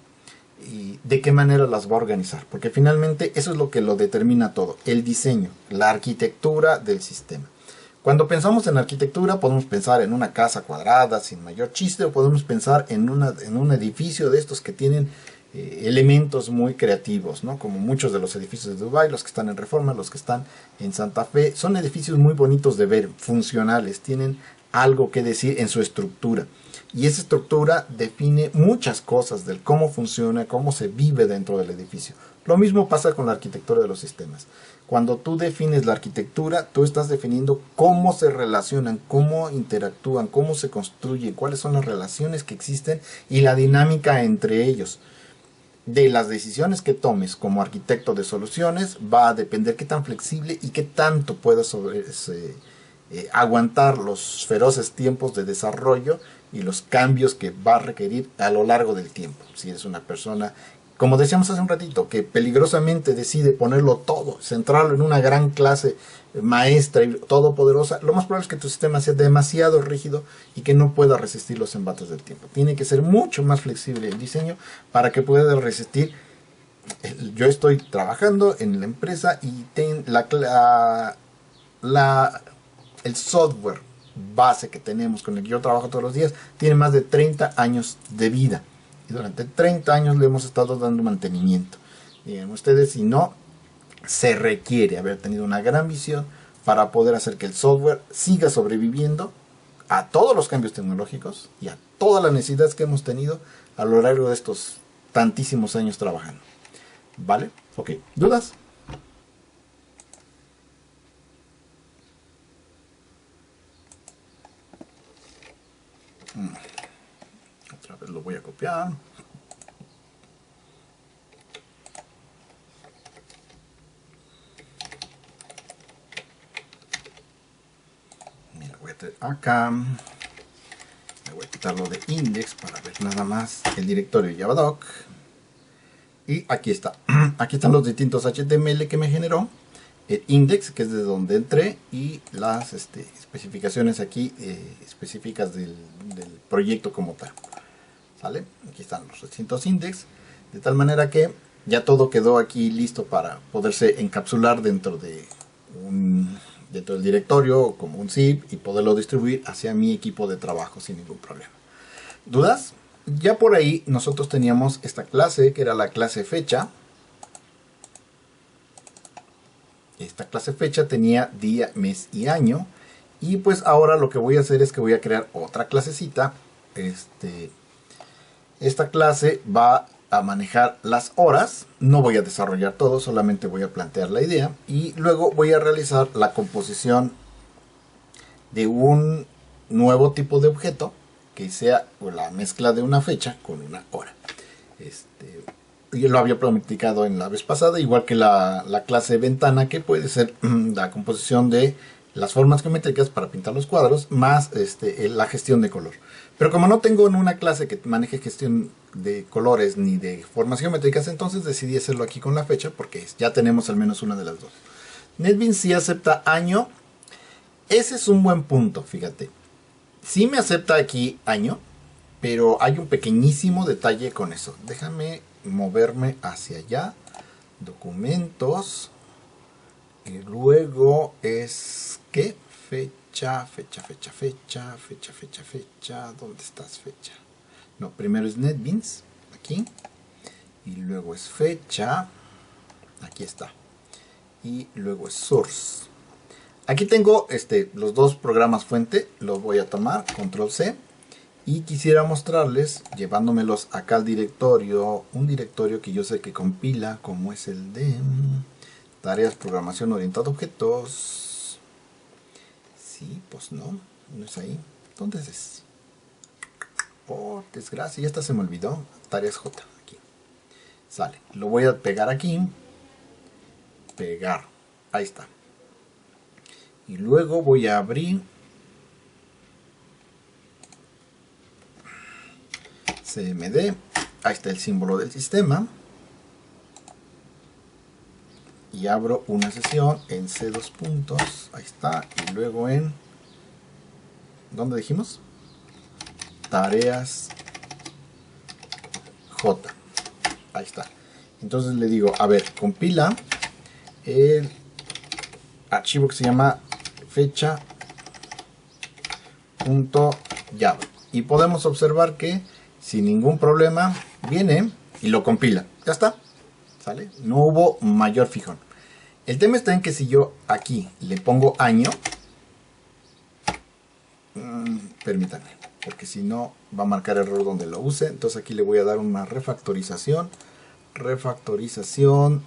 y de qué manera las va a organizar. Porque finalmente eso es lo que lo determina todo. El diseño, la arquitectura del sistema. Cuando pensamos en arquitectura podemos pensar en una casa cuadrada sin mayor chiste, o podemos pensar en un edificio de estos que tienen elementos muy creativos, ¿no? Como muchos de los edificios de Dubái, los que están en Reforma, los que están en Santa Fe. Son edificios muy bonitos de ver, funcionales, tienen algo que decir en su estructura. Y esa estructura define muchas cosas del cómo funciona, cómo se vive dentro del edificio. Lo mismo pasa con la arquitectura de los sistemas. Cuando tú defines la arquitectura, tú estás definiendo cómo se relacionan, cómo interactúan, cómo se construyen, cuáles son las relaciones que existen y la dinámica entre ellos. De las decisiones que tomes como arquitecto de soluciones va a depender qué tan flexible y qué tanto puedas aguantar los feroces tiempos de desarrollo y los cambios que va a requerir a lo largo del tiempo. Si eres una persona, como decíamos hace un ratito, que peligrosamente decide ponerlo todo, centrarlo en una gran clase maestra y todopoderosa, lo más probable es que tu sistema sea demasiado rígido y que no pueda resistir los embates del tiempo. Tiene que ser mucho más flexible el diseño para que pueda resistir. Yo estoy trabajando en la empresa y el software base que tenemos, con el que yo trabajo todos los días, tiene más de 30 años de vida. Y durante 30 años le hemos estado dando mantenimiento. Digan ustedes, si no, se requiere haber tenido una gran visión para poder hacer que el software siga sobreviviendo a todos los cambios tecnológicos y a todas las necesidades que hemos tenido a lo largo de estos tantísimos años trabajando. ¿Vale? Ok. ¿Dudas? Otra vez lo voy a copiar. Mira, voy a tener acá. Me voy a quitar lo de index para ver nada más el directorio Javadoc. Y aquí está. Aquí están los distintos HTML que me generó. El index, que es de donde entré, y las especificaciones aquí específicas del proyecto como tal. ¿Sale? Aquí están los distintos index, de tal manera que ya todo quedó aquí listo para poderse encapsular dentro del directorio como un zip y poderlo distribuir hacia mi equipo de trabajo sin ningún problema. ¿Dudas? Ya por ahí nosotros teníamos esta clase que era la clase fecha. Esta clase fecha tenía día, mes y año. Y pues ahora lo que voy a hacer es que voy a crear otra clasecita. Esta clase va a manejar las horas. No voy a desarrollar todo, solamente voy a plantear la idea. Y luego voy a realizar la composición de un nuevo tipo de objeto que sea la mezcla de una fecha con una hora. Yo lo había platicado en la vez pasada, igual que la clase ventana, que puede ser la composición de las formas geométricas para pintar los cuadros, más la gestión de color. Pero como no tengo en una clase que maneje gestión de colores ni de formas geométricas, entonces decidí hacerlo aquí con la fecha, porque ya tenemos al menos una de las dos. NetBeans sí acepta año. Ese es un buen punto, fíjate. Sí me acepta aquí año, pero hay un pequeñísimo detalle con eso. Déjame moverme hacia allá, documentos, y luego es que fecha, ¿dónde estás fecha? No, primero es NetBeans, aquí, y luego es fecha, aquí está, y luego es source. Aquí tengo los dos programas fuente, los voy a tomar, control C. Y quisiera mostrarles, llevándomelos acá al directorio, un directorio que yo sé que compila, como es el de tareas programación orientada a objetos. Sí, pues no, no es ahí. ¿Dónde es? Por desgracia, ya hasta se me olvidó. Tareas J, aquí. Sale, lo voy a pegar aquí. Pegar, ahí está. Y luego voy a abrir CMD. Ahí está el símbolo del sistema. Y abro una sesión en C2 puntos. Ahí está. Y luego en... ¿dónde dijimos? Tareas J. Ahí está. Entonces le digo, a ver, compila el archivo que se llama fecha.java. Y podemos observar que sin ningún problema viene y lo compila. Ya está. ¿Sale? No hubo mayor fijón. El tema está en que si yo aquí le pongo año, permítanme, porque si no va a marcar error donde lo use. Entonces aquí le voy a dar una refactorización. Refactorización.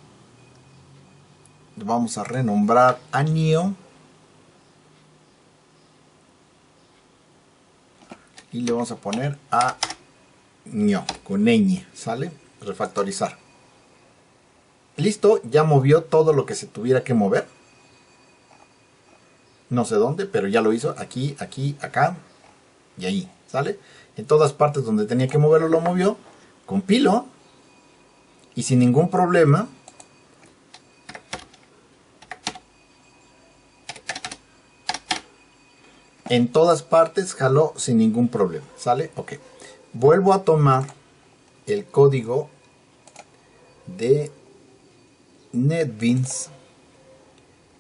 Vamos a renombrar año. Y le vamos a poner año con ñ, ¿sale? Refactorizar. Listo, ya movió todo lo que se tuviera que mover. No sé dónde, pero ya lo hizo. Aquí, aquí, acá y ahí, ¿sale? En todas partes donde tenía que moverlo lo movió. Compilo. Y sin ningún problema. En todas partes jaló sin ningún problema, ¿sale? Ok. Vuelvo a tomar el código de NetBeans,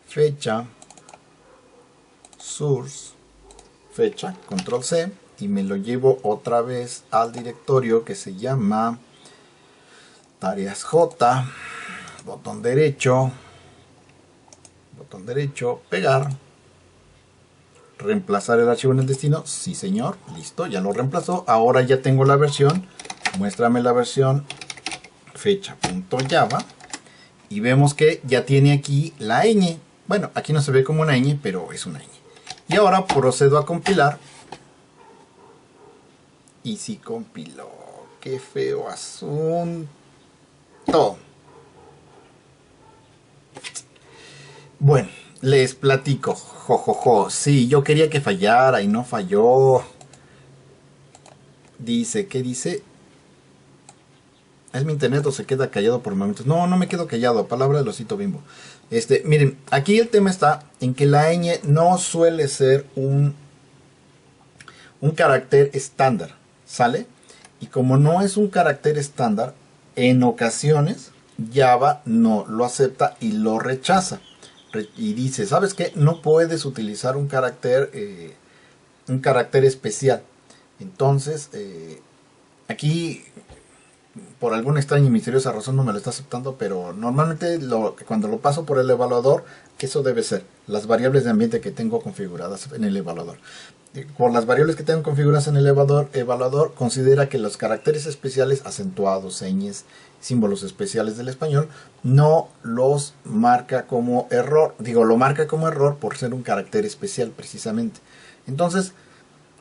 fecha, source, fecha, control C, y me lo llevo otra vez al directorio que se llama tareas J, botón derecho, pegar, reemplazar el archivo en el destino. Sí, señor, listo, ya lo reemplazó. Ahora ya tengo la versión, muéstrame la versión fecha.java. Y vemos que ya tiene aquí la ñ. Bueno, aquí no se ve como una ñ, pero es una ñ. Y ahora procedo a compilar. Y si compiló. Qué feo asunto. Bueno, les platico. Jojojo. Sí, yo quería que fallara y no falló. Dice, ¿qué dice? ¿Es mi internet o se queda callado por momentos? No, no me quedo callado. Palabra del osito Bimbo. Miren, aquí el tema está en que la ñ no suele ser un carácter estándar, ¿sale? Y como no es un carácter estándar, en ocasiones Java no lo acepta y lo rechaza. Y dice, ¿sabes qué? No puedes utilizar un carácter especial. Entonces, aquí por alguna extraña y misteriosa razón no me lo está aceptando, pero normalmente cuando lo paso por el evaluador, eso debe ser las variables de ambiente que tengo configuradas en el evaluador. Por las variables que tengo configuradas en el evaluador considera que los caracteres especiales, acentuados, señas, símbolos especiales del español, no los marca como error. Digo, lo marca como error por ser un carácter especial precisamente. Entonces,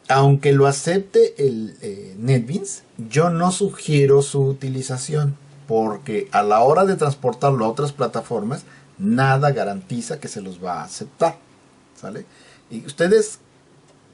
aunque lo acepte el NetBeans, yo no sugiero su utilización, porque a la hora de transportarlo a otras plataformas, nada garantiza que se los va a aceptar, ¿sale? Y ustedes,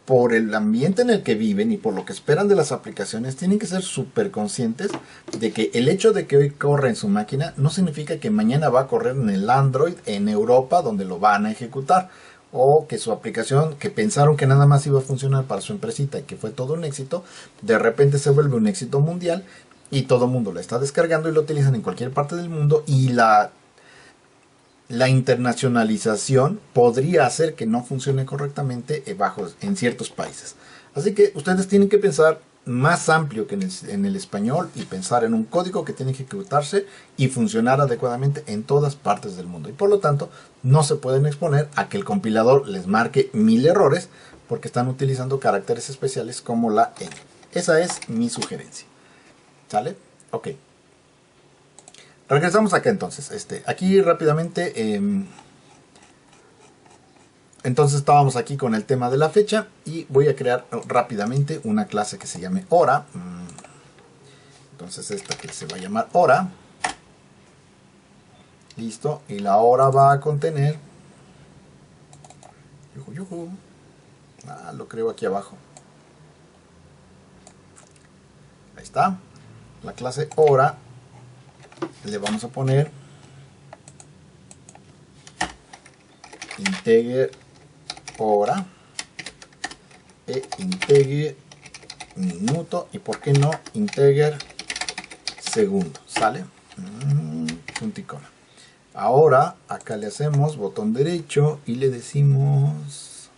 por el ambiente en el que viven y por lo que esperan de las aplicaciones, tienen que ser súper conscientes de que el hecho de que hoy corre en su máquina no significa que mañana va a correr en el Android en Europa donde lo van a ejecutar. O que su aplicación, que pensaron que nada más iba a funcionar para su empresita y que fue todo un éxito, de repente se vuelve un éxito mundial y todo el mundo la está descargando y lo utilizan en cualquier parte del mundo, y la internacionalización podría hacer que no funcione correctamente en ciertos países. Así que ustedes tienen que pensar más amplio que en el español y pensar en un código que tiene que ejecutarse y funcionar adecuadamente en todas partes del mundo. Y por lo tanto, no se pueden exponer a que el compilador les marque 1000 errores porque están utilizando caracteres especiales como la ñ. Esa es mi sugerencia. ¿Sale? Ok. Regresamos acá entonces. Aquí rápidamente entonces estábamos aquí con el tema de la fecha y voy a crear rápidamente una clase que se llame hora. Entonces esta que se va a llamar hora. Listo, y la hora va a contener... lo creo aquí abajo. Ahí está. La clase hora le vamos a poner integer hora e integer minuto y por qué no integer segundo. ¿Sale? Punto y coma. Ahora acá le hacemos botón derecho y le decimos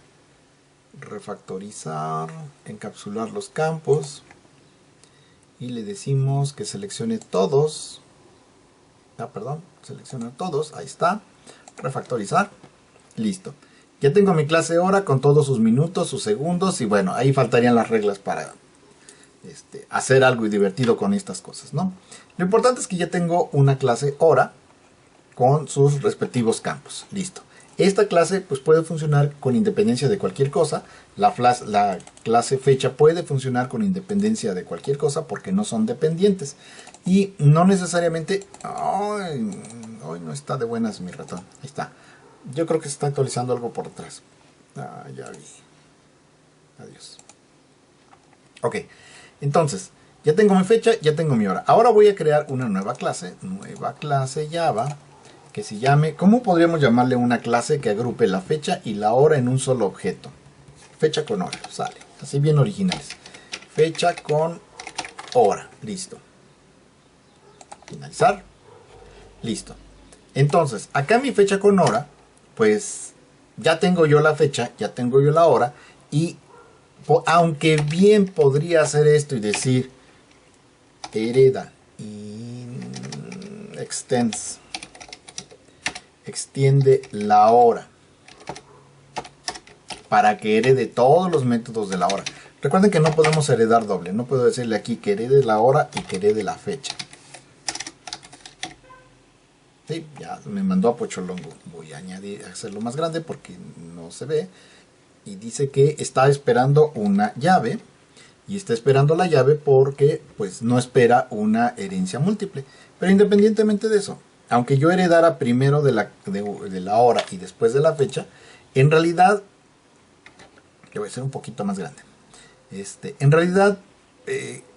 refactorizar, encapsular los campos y le decimos que seleccione todos. Selecciona todos, ahí está, refactorizar, listo. Ya tengo mi clase hora con todos sus minutos, sus segundos y bueno, ahí faltarían las reglas para hacer algo divertido con estas cosas, ¿no? Lo importante es que ya tengo una clase hora con sus respectivos campos, listo. Esta clase pues puede funcionar con independencia de cualquier cosa. La clase fecha puede funcionar con independencia de cualquier cosa porque no son dependientes. Y no necesariamente... Hoy no está de buenas mi ratón. Ahí está. Yo creo que se está actualizando algo por atrás. Ya vi. Adiós. Ok. Entonces, ya tengo mi fecha, ya tengo mi hora. Ahora voy a crear una nueva clase Java. Que se llame, ¿cómo podríamos llamarle una clase que agrupe la fecha y la hora en un solo objeto? Fecha con hora, sale, así bien originales. Fecha con hora, listo. Finalizar, listo. Entonces, acá mi fecha con hora, pues ya tengo yo la fecha, ya tengo yo la hora, y aunque bien podría hacer esto y decir, hereda extends, extiende la hora para que herede todos los métodos de la hora. Recuerden que no podemos heredar doble. No puedo decirle aquí que herede la hora y que herede la fecha. Sí, ya me mandó a Pocholongo. Voy a hacerlo más grande porque no se ve. Y dice que está esperando una llave. Y está esperando la llave porque pues no espera una herencia múltiple. Pero independientemente de eso, aunque yo heredara primero de la hora y después de la fecha, en realidad, le voy a hacer un poquito más grande. En realidad,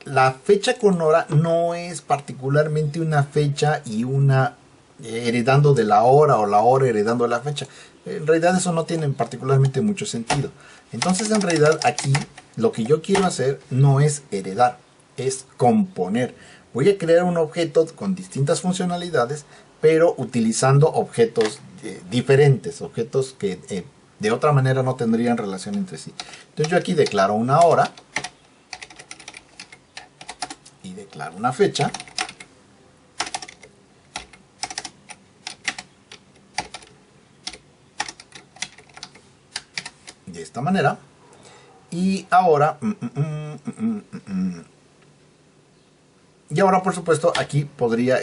la fecha con hora no es particularmente una fecha y una heredando de la hora o la hora heredando de la fecha. En realidad eso no tiene particularmente mucho sentido. Entonces en realidad aquí lo que yo quiero hacer no es heredar, es componer. Voy a crear un objeto con distintas funcionalidades, pero utilizando objetos diferentes, objetos que de otra manera no tendrían relación entre sí. Entonces yo aquí declaro una hora y declaro una fecha. De esta manera. Y ahora... Y ahora, por supuesto, aquí podría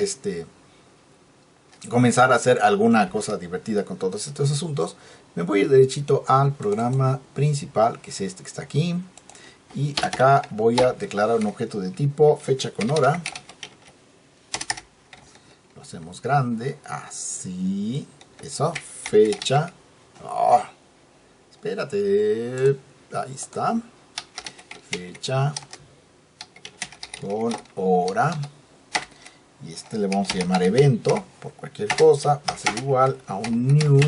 comenzar a hacer alguna cosa divertida con todos estos asuntos. Me voy a ir derechito al programa principal, que es este que está aquí. Y acá voy a declarar un objeto de tipo fecha con hora. Lo hacemos grande, así. Eso, fecha. Oh, espérate. Ahí está. Fecha con hora. Y le vamos a llamar evento. Por cualquier cosa va a ser igual a un new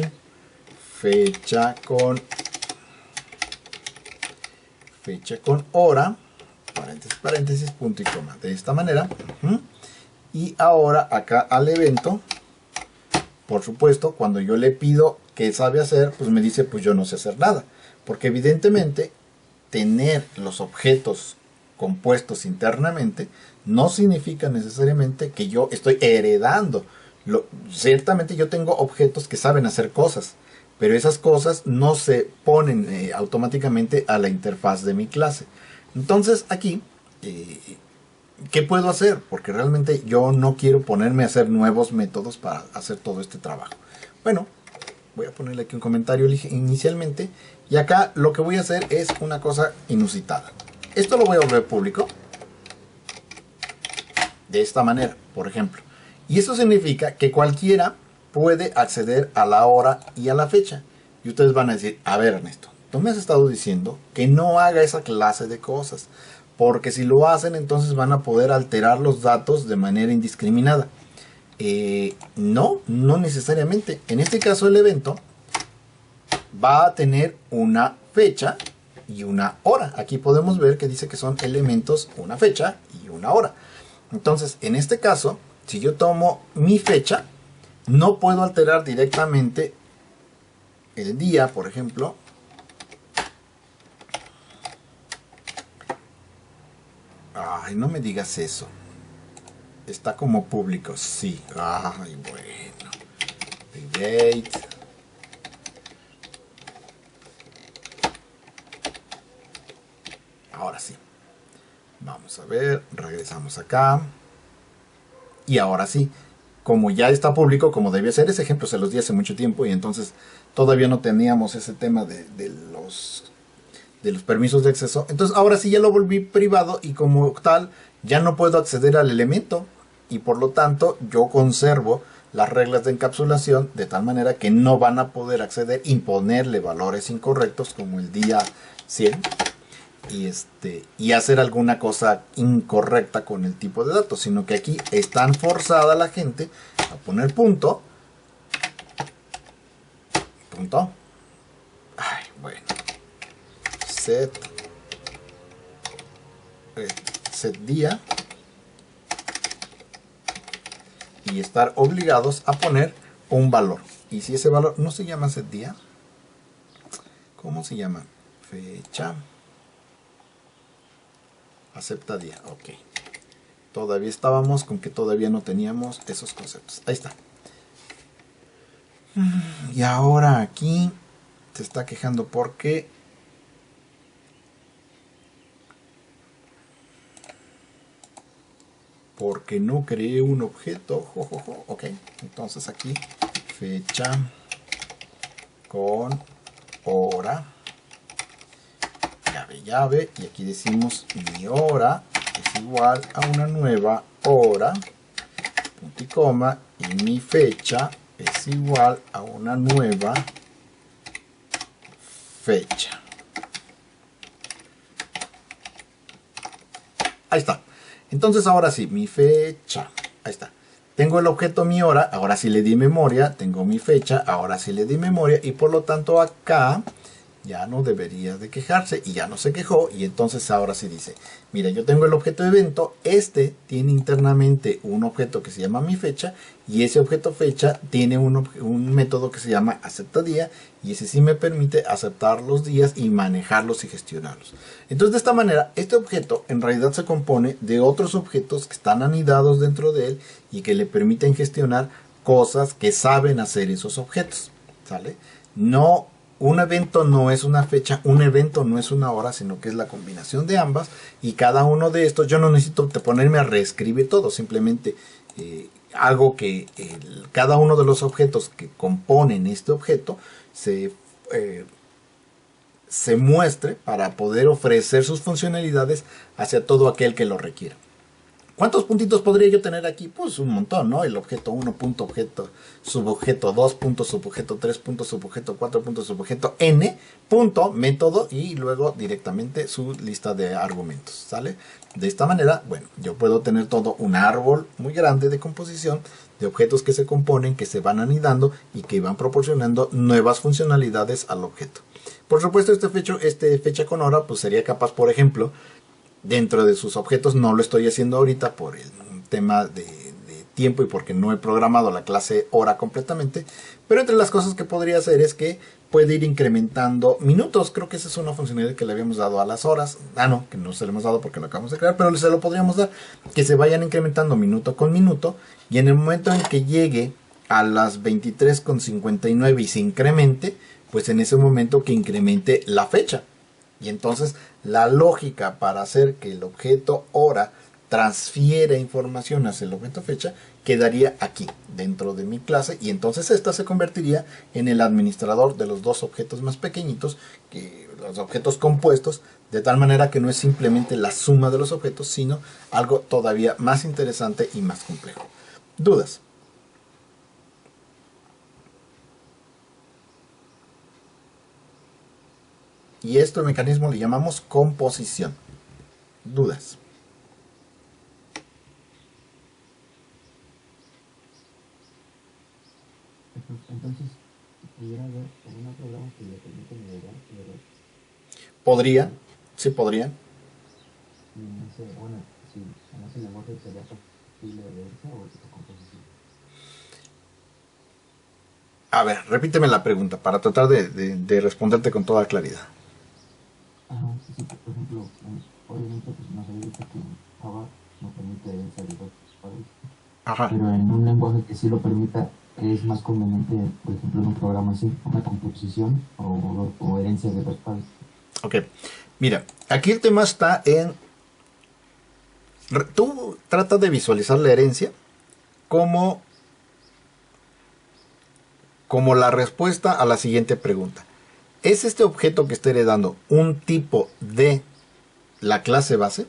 fecha con hora. Paréntesis, paréntesis, punto y coma. De esta manera. Y ahora acá al evento. Por supuesto, cuando yo le pido qué sabe hacer, pues me dice, pues yo no sé hacer nada. Porque evidentemente tener los objetos compuestos internamente no significa necesariamente que yo estoy heredando. Ciertamente yo tengo objetos que saben hacer cosas, pero esas cosas no se ponen automáticamente a la interfaz de mi clase. Entonces aquí, ¿qué puedo hacer? Porque realmente yo no quiero ponerme a hacer nuevos métodos para hacer todo este trabajo. Bueno, Voy a ponerle aquí un comentario inicialmente. Y acá lo que voy a hacer es una cosa inusitada. Esto lo voy a volver público. De esta manera, por ejemplo. Y eso significa que cualquiera puede acceder a la hora y a la fecha. Y ustedes van a decir, a ver Ernesto, tú me has estado diciendo que no haga esa clase de cosas. Porque si lo hacen, entonces van a poder alterar los datos de manera indiscriminada. No necesariamente. En este caso el evento va a tener una fecha y una hora. Aquí podemos ver que dice que son elementos una fecha y una hora. Entonces, en este caso, si yo tomo mi fecha, no puedo alterar directamente el día, por ejemplo. Ay, no me digas eso. Está como público, sí. Ay, bueno. Date. Ahora sí. Vamos a ver, regresamos acá. Y ahora sí, como ya está público, como debía ser, ese ejemplo se los di hace mucho tiempo y entonces todavía no teníamos ese tema de los permisos de acceso. Entonces ahora sí ya lo volví privado y como tal ya no puedo acceder al elemento y por lo tanto yo conservo las reglas de encapsulación de tal manera que no van a poder acceder, imponerle valores incorrectos como el día 100 y hacer alguna cosa incorrecta con el tipo de datos, sino que aquí están forzada la gente a poner punto. Ay, bueno. Set día y estar obligados a poner un valor. Y si ese valor no se llama set día, ¿cómo se llama? Fecha. Acepta día, ok. Todavía estábamos con que todavía no teníamos esos conceptos. Ahí está. Y ahora aquí se está quejando porque no creé un objeto. Ok, entonces aquí fecha con hora. Llave, y aquí decimos mi hora es igual a una nueva hora, punto y coma, y mi fecha es igual a una nueva fecha. Ahí está. Entonces ahora sí, mi fecha, ahí está. Tengo el objeto mi hora, ahora sí le di memoria, tengo mi fecha, ahora sí le di memoria, y por lo tanto acá ya no debería de quejarse y ya no se quejó y entonces ahora sí dice, mira, yo tengo el objeto evento, este tiene internamente un objeto que se llama mi fecha y ese objeto fecha tiene un método que se llama acepta día y ese sí me permite aceptar los días y manejarlos y gestionarlos. Entonces de esta manera este objeto en realidad se compone de otros objetos que están anidados dentro de él y que le permiten gestionar cosas que saben hacer esos objetos, ¿sale? No. Un evento no es una fecha, un evento no es una hora, sino que es la combinación de ambas y cada uno de estos, yo no necesito ponerme a reescribir todo, simplemente hago que cada uno de los objetos que componen este objeto se muestre para poder ofrecer sus funcionalidades hacia todo aquel que lo requiera. ¿Cuántos puntitos podría yo tener aquí? Pues un montón, ¿no? El objeto 1, punto objeto, subobjeto 2, punto subobjeto 3, punto subobjeto 4, punto subobjeto n, punto método y luego directamente su lista de argumentos, ¿sale? De esta manera, bueno, yo puedo tener todo un árbol muy grande de composición de objetos que se componen, que se van anidando y que van proporcionando nuevas funcionalidades al objeto. Por supuesto, este fecha con hora, pues sería capaz, por ejemplo, dentro de sus objetos, no lo estoy haciendo ahorita por el tema de tiempo y porque no he programado la clase hora completamente, pero entre las cosas que podría hacer es que puede ir incrementando minutos. Creo que esa es una funcionalidad que le habíamos dado a las horas. No, que no se le hemos dado porque lo acabamos de crear, pero se lo podríamos dar, que se vayan incrementando minuto con minuto y en el momento en que llegue a las 23:59 y se incremente, pues en ese momento que incremente la fecha. Y entonces la lógica para hacer que el objeto hora transfiere información hacia el objeto fecha, quedaría aquí, dentro de mi clase, y entonces esta se convertiría en el administrador de los dos objetos más pequeñitos, que los objetos compuestos, de tal manera que no es simplemente la suma de los objetos, sino algo todavía más interesante y más complejo. ¿Dudas? Y este mecanismo le llamamos composición. ¿Dudas? Entonces, pudiera haber algún programa que le permite nivelar, ¿Podrían? Sí, podrían. y no sé, bueno, si en ese lenguaje sería factible leerse o esta composición. A ver, repíteme la pregunta para tratar de responderte con toda claridad. Ajá, sí, sí, por ejemplo, obviamente pues nos había dicho que Java no permite herencia de dos padres, Ajá. pero en un lenguaje que sí lo permita, ¿qué es más conveniente, por ejemplo, en un programa así, una composición o herencia de dos padres? Ok. Mira, aquí el tema está en... Tú tratas de visualizar la herencia como la respuesta a la siguiente pregunta. ¿Es este objeto que estoy heredando un tipo de la clase base?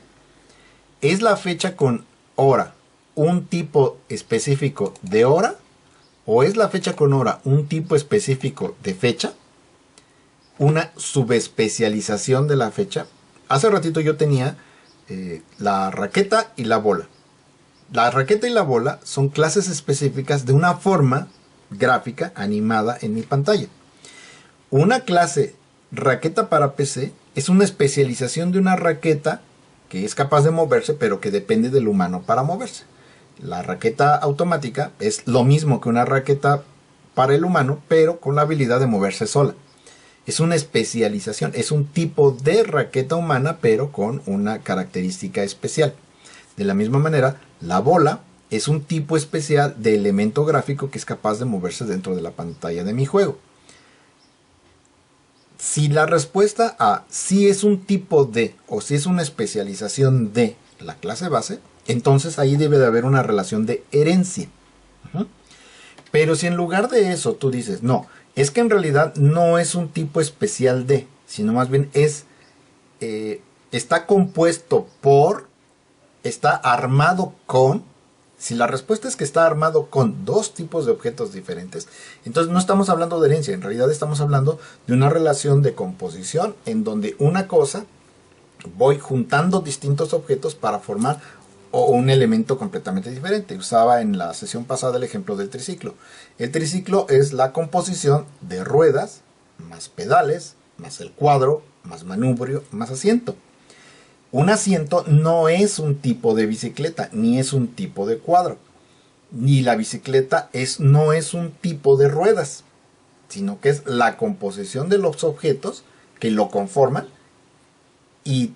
¿Es la fecha con hora un tipo específico de hora? ¿O es la fecha con hora un tipo específico de fecha? Una subespecialización de la fecha. Hace ratito yo tenía la raqueta y la bola. La raqueta y la bola son clases específicas de una forma gráfica animada en mi pantalla. Una clase raqueta para PC es una especialización de una raqueta que es capaz de moverse, pero que depende del humano para moverse. La raqueta automática es lo mismo que una raqueta para el humano, pero con la habilidad de moverse sola. Es una especialización, es un tipo de raqueta humana, pero con una característica especial. De la misma manera, la bola es un tipo especial de elemento gráfico que es capaz de moverse dentro de la pantalla de mi juego. Si la respuesta a si es un tipo de o si es una especialización de la clase base, entonces ahí debe de haber una relación de herencia. Pero si en lugar de eso tú dices, no, es que en realidad no es un tipo especial de, sino más bien es, está compuesto por, está armado con, si la respuesta es que está armado con dos tipos de objetos diferentes, entonces no estamos hablando de herencia, en realidad estamos hablando de una relación de composición en donde una cosa, voy juntando distintos objetos para formar un elemento completamente diferente. Usaba en la sesión pasada el ejemplo del triciclo. El triciclo es la composición de ruedas, más pedales, más el cuadro, más manubrio, más asiento. Un asiento no es un tipo de bicicleta, ni es un tipo de cuadro. Ni la bicicleta no es un tipo de ruedas, sino que es la composición de los objetos que lo conforman y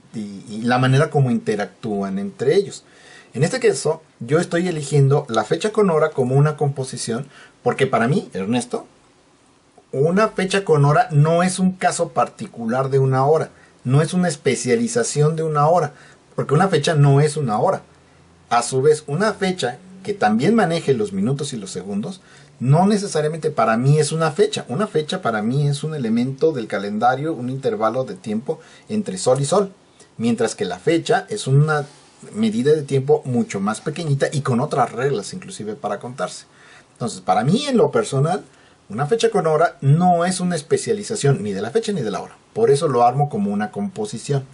la manera como interactúan entre ellos. En este caso, yo estoy eligiendo la fecha con hora como una composición, porque para mí, Ernesto, una fecha con hora no es un caso particular de una hora, no es una especialización de una hora, porque una fecha no es una hora. A su vez, una fecha que también maneje los minutos y los segundos, no necesariamente para mí es una fecha. Una fecha para mí es un elemento del calendario, un intervalo de tiempo entre sol y sol. Mientras que la fecha es una medida de tiempo mucho más pequeñita y con otras reglas inclusive para contarse. Entonces, para mí en lo personal, una fecha con hora no es una especialización ni de la fecha ni de la hora. Por eso lo armo como una composición.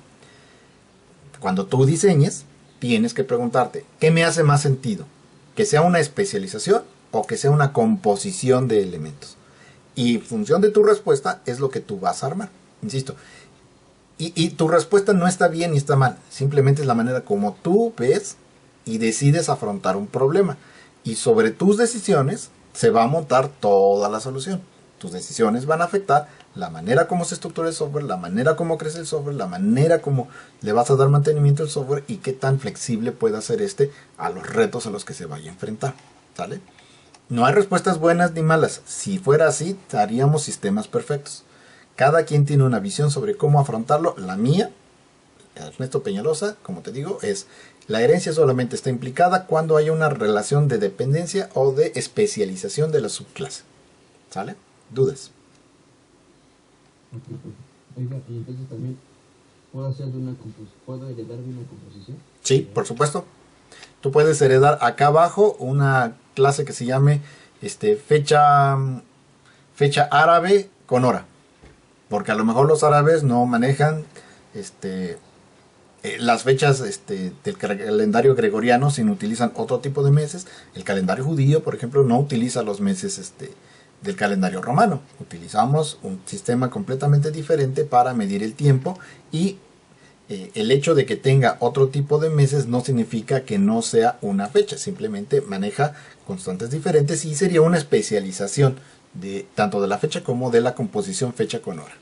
Cuando tú diseñes, tienes que preguntarte, ¿qué me hace más sentido? ¿Que sea una especialización o que sea una composición de elementos? Y en función de tu respuesta es lo que tú vas a armar. Insisto, y tu respuesta no está bien ni está mal. Simplemente es la manera como tú ves y decides afrontar un problema. Y sobre tus decisiones se va a montar toda la solución. Tus decisiones van a afectar la manera como se estructura el software, la manera como crece el software, la manera como le vas a dar mantenimiento al software y qué tan flexible pueda ser a los retos a los que se vaya a enfrentar. ¿Sale? No hay respuestas buenas ni malas. Si fuera así, haríamos sistemas perfectos. Cada quien tiene una visión sobre cómo afrontarlo. La mía, Ernesto Peñalosa, como te digo, es la herencia solamente está implicada cuando hay una relación de dependencia o de especialización de la subclase. ¿Sale? ¿Dudas? Ok, pues. Oiga, y entonces también puedo heredar de una composición. Sí, por supuesto. Tú puedes heredar acá abajo una clase que se llame fecha árabe con hora. Porque a lo mejor los árabes no manejan las fechas del calendario gregoriano, sino utilizan otro tipo de meses. El calendario judío, por ejemplo, no utiliza los meses del calendario romano. Utilizamos un sistema completamente diferente para medir el tiempo, y el hecho de que tenga otro tipo de meses no significa que no sea una fecha, simplemente maneja constantes diferentes y sería una especialización de tanto de la fecha como de la composición fecha con hora.